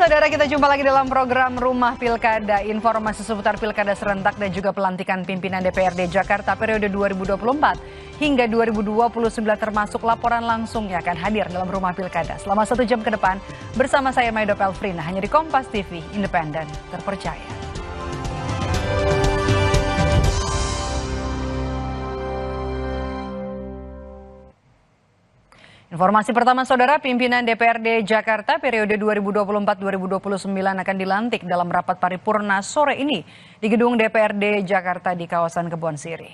Saudara, kita jumpa lagi dalam program Rumah Pilkada. Informasi seputar Pilkada serentak dan juga pelantikan pimpinan DPRD Jakarta periode 2024 hingga 2029 termasuk laporan langsung yang akan hadir dalam Rumah Pilkada selama 1 jam ke depan bersama saya Maido Pelfrina hanya di Kompas TV, independen, terpercaya. Informasi pertama, Saudara, pimpinan DPRD Jakarta periode 2024-2029 akan dilantik dalam rapat paripurna sore ini di gedung DPRD Jakarta di kawasan Kebon Sirih.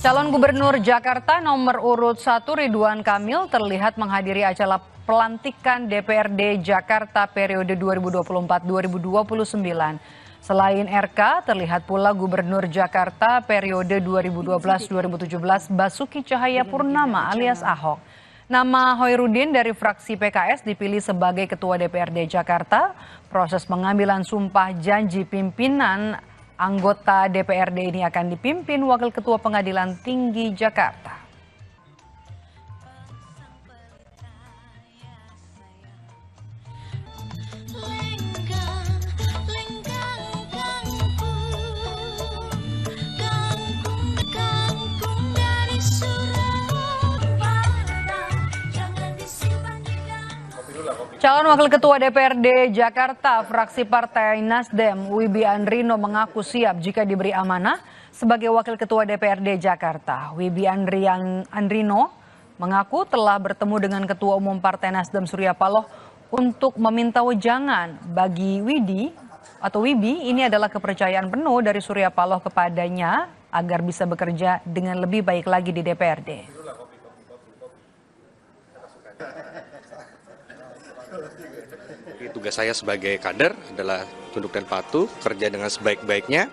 Calon Gubernur Jakarta nomor urut 1 Ridwan Kamil terlihat menghadiri acara pelantikan DPRD Jakarta periode 2024-2029. Selain RK, terlihat pula Gubernur Jakarta periode 2012-2017 Basuki Cahayapurnama alias Ahok. Nama Hoirudin dari fraksi PKS dipilih sebagai Ketua DPRD Jakarta. Proses pengambilan sumpah janji pimpinan anggota DPRD ini akan dipimpin Wakil Ketua Pengadilan Tinggi Jakarta. Calon Wakil Ketua DPRD Jakarta fraksi Partai Nasdem Wibi Andrino mengaku siap jika diberi amanah sebagai Wakil Ketua DPRD Jakarta. Wibi Andrino mengaku telah bertemu dengan Ketua Umum Partai Nasdem Surya Paloh untuk meminta wejangan. Bagi Wibi, ini adalah kepercayaan penuh dari Surya Paloh kepadanya agar bisa bekerja dengan lebih baik lagi di DPRD. Tugas saya sebagai kader adalah tunduk dan patuh, kerja dengan sebaik-baiknya,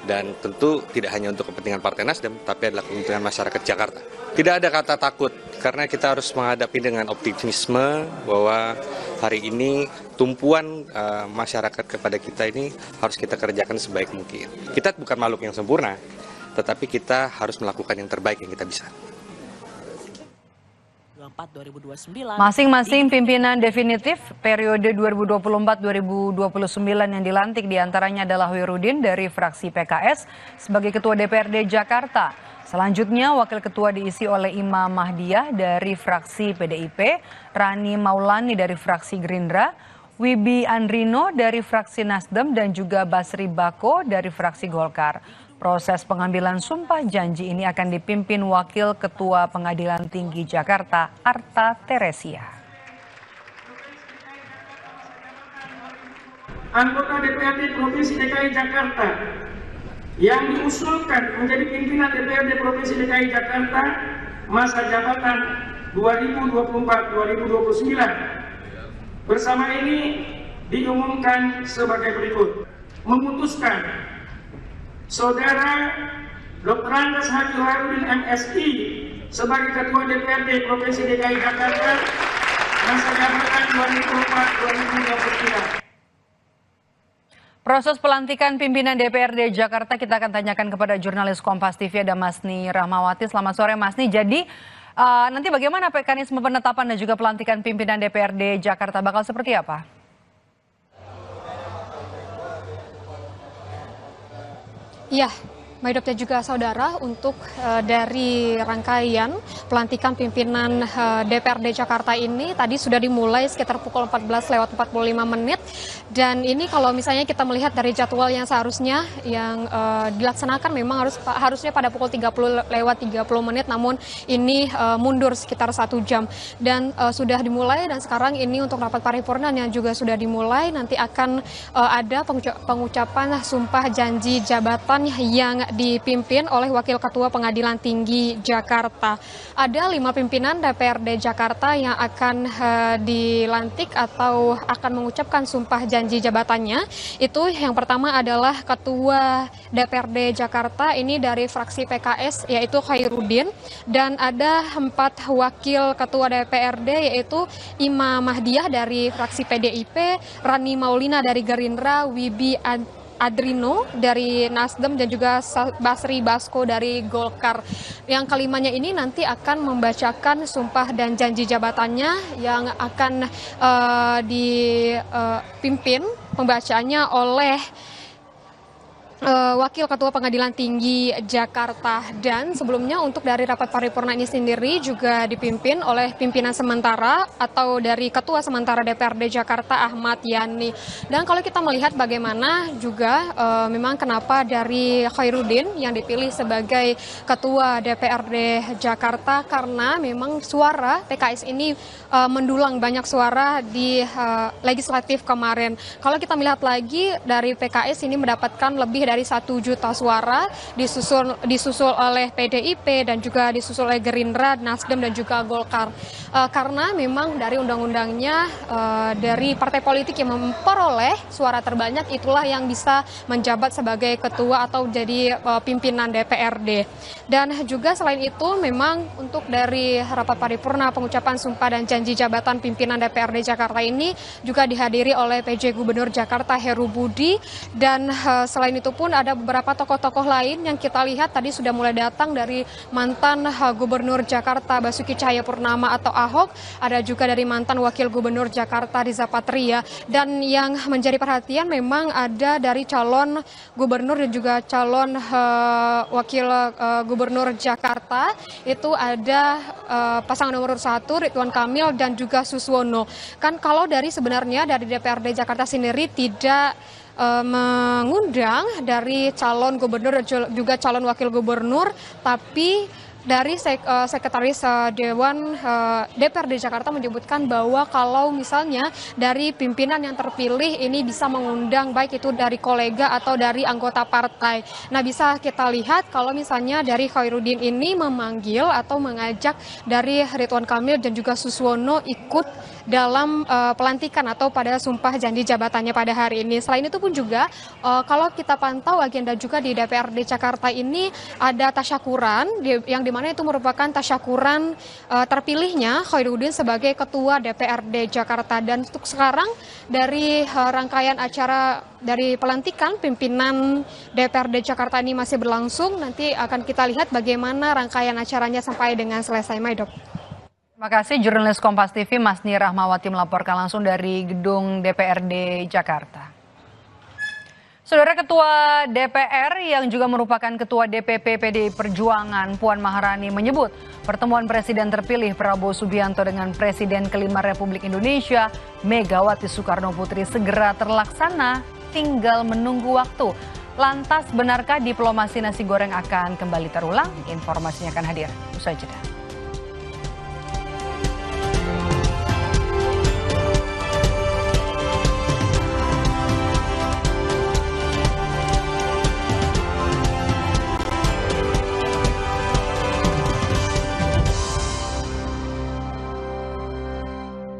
dan tentu tidak hanya untuk kepentingan Partai Nasdem, tapi adalah kepentingan masyarakat Jakarta. Tidak ada kata takut, karena kita harus menghadapi dengan optimisme bahwa hari ini tumpuan masyarakat kepada kita ini harus kita kerjakan sebaik mungkin. Kita bukan makhluk yang sempurna, tetapi kita harus melakukan yang terbaik yang kita bisa. Masing-masing pimpinan definitif periode 2024-2029 yang dilantik diantaranya adalah Hoirudin dari fraksi PKS sebagai Ketua DPRD Jakarta. Selanjutnya Wakil Ketua diisi oleh Imam Mahdiah dari fraksi PDIP, Rani Maulani dari fraksi Gerindra, Wibi Andrino dari fraksi Nasdem dan juga Basri Bako dari fraksi Golkar. Proses pengambilan sumpah janji ini akan dipimpin Wakil Ketua Pengadilan Tinggi Jakarta, Arta Teresia. Anggota DPRD Provinsi DKI Jakarta yang diusulkan menjadi pimpinan DPRD Provinsi DKI Jakarta masa jabatan 2024-2029 bersama ini diumumkan sebagai berikut. Memutuskan Saudara Dr. Andes Haji Hoirudin MSI sebagai Ketua DPRD Provinsi DKI Jakarta masa jabatan 2024-2029. Proses pelantikan pimpinan DPRD Jakarta kita akan tanyakan kepada jurnalis Kompas TV ada Masni Rahmawati. Selamat sore Masni. Jadi nanti bagaimana mekanisme penetapan dan juga pelantikan pimpinan DPRD Jakarta bakal seperti apa? Ya, Maidop dan juga saudara, untuk dari rangkaian pelantikan pimpinan DPRD Jakarta ini tadi sudah dimulai sekitar pukul 14:45 dan ini kalau misalnya kita melihat dari jadwal yang seharusnya yang dilaksanakan memang harusnya pada pukul 30:30 namun ini mundur sekitar 1 jam dan sudah dimulai dan sekarang ini untuk rapat paripurna yang juga sudah dimulai nanti akan ada pengucapan sumpah janji jabatan yang dipimpin oleh Wakil Ketua Pengadilan Tinggi Jakarta. Ada 5 pimpinan DPRD Jakarta yang akan dilantik atau akan mengucapkan sumpah janji jabatannya. Itu yang pertama adalah Ketua DPRD Jakarta ini dari fraksi PKS yaitu Hoirudin dan ada 4 wakil Ketua DPRD yaitu Imam Mahdiah dari fraksi PDIP, Rani Maulina dari Gerindra, Wibi Adrino dari Nasdem dan juga Basri Basko dari Golkar. Yang kelimanya ini nanti akan membacakan sumpah dan janji jabatannya yang akan dipimpin pembacanya oleh Wakil Ketua Pengadilan Tinggi Jakarta. Dan sebelumnya untuk dari rapat paripurna ini sendiri juga dipimpin oleh pimpinan sementara atau dari Ketua Sementara DPRD Jakarta Ahmad Yani. Dan kalau kita melihat bagaimana juga memang kenapa dari Khairuddin yang dipilih sebagai Ketua DPRD Jakarta, karena memang suara PKS ini mendulang banyak suara di legislatif kemarin. Kalau kita melihat lagi dari PKS ini mendapatkan lebih dari 1 juta suara, disusul oleh PDIP dan juga disusul oleh Gerindra, Nasdem dan juga Golkar. Karena memang dari undang-undangnya dari partai politik yang memperoleh suara terbanyak itulah yang bisa menjabat sebagai ketua atau jadi pimpinan DPRD. Dan juga selain itu memang untuk dari rapat paripurna pengucapan sumpah dan janji jabatan pimpinan DPRD Jakarta ini juga dihadiri oleh PJ Gubernur Jakarta Heru Budi. Dan selain itu pun ada beberapa tokoh-tokoh lain yang kita lihat tadi sudah mulai datang, dari mantan Gubernur Jakarta Basuki Cahayapurnama atau Ahok, ada juga dari mantan Wakil Gubernur Jakarta Riza Patria. Dan yang menjadi perhatian memang ada dari calon gubernur dan juga calon wakil gubernur Jakarta, itu ada pasangan nomor 1 Ridwan Kamil dan juga Suswono. Kan kalau dari sebenarnya dari DPRD Jakarta sendiri tidak mengundang dari calon gubernur dan juga calon wakil gubernur, tapi dari Sekretaris Dewan DPRD Jakarta menyebutkan bahwa kalau misalnya dari pimpinan yang terpilih ini bisa mengundang baik itu dari kolega atau dari anggota partai. Nah, bisa kita lihat kalau misalnya dari Khairuddin ini memanggil atau mengajak dari Ridwan Kamil dan juga Suswono ikut dalam pelantikan atau pada sumpah janji jabatannya pada hari ini. Selain itu pun juga kalau kita pantau agenda juga di DPRD Jakarta ini ada tasyakuran yang dimana itu merupakan tasyakuran terpilihnya Khairuddin sebagai Ketua DPRD Jakarta. Dan untuk sekarang dari rangkaian acara dari pelantikan pimpinan DPRD Jakarta ini masih berlangsung. Nanti akan kita lihat bagaimana rangkaian acaranya sampai dengan selesai, Maidop. Terima kasih jurnalis Kompas TV Masni Rahmawati melaporkan langsung dari gedung DPRD Jakarta. Saudara, Ketua DPR yang juga merupakan Ketua DPP PDI Perjuangan Puan Maharani menyebut pertemuan Presiden terpilih Prabowo Subianto dengan Presiden kelima Republik Indonesia Megawati Soekarno Putri segera terlaksana, tinggal menunggu waktu. Lantas benarkah diplomasi nasi goreng akan kembali terulang? Informasinya akan hadir usai jeda.